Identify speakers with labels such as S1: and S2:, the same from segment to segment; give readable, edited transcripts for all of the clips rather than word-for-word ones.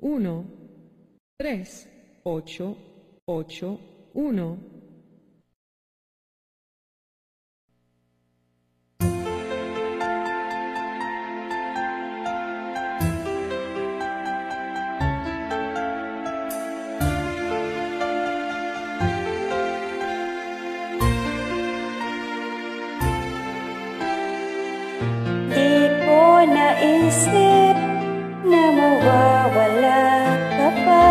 S1: 1 3 8 8 1.
S2: Naisip na mawawala ka pa.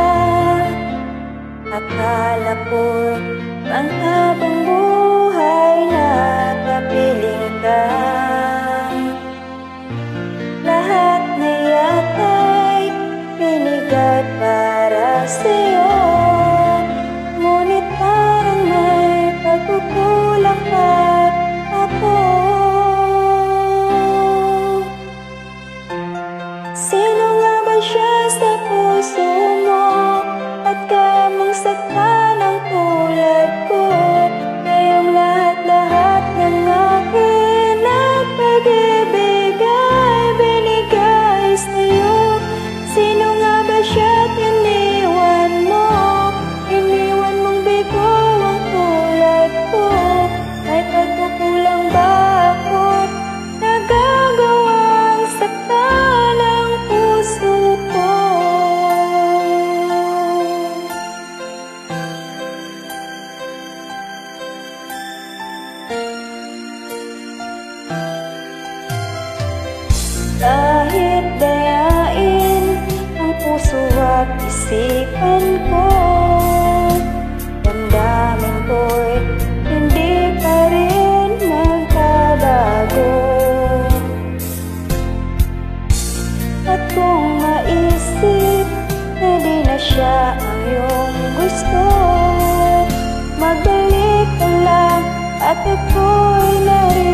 S2: Akala ko'y panghabang buhay na kapiling ka. Lahat na yata'y pinigay para sa'yo, ngunit parang may pagkukulang pa ako. Sino nga ba siya sa puso mo at kaya mong saktan ang tulad ko? Ngayong lahat-lahat ng akin na pag-ibig ay binigay sa'yo. Sino nga ba siya at iniwan mo? Iniwan mong bigo ang tulad ko. May pagkukulang ba ako? Nagagawang saktan ang puso ko. Kahit dayain ang puso at isipan ko, damdamin ko'y hindi pa rin magbabago. At kung maisip na di na siya ang iyong gusto, magbalik ka lang at ako'y narito.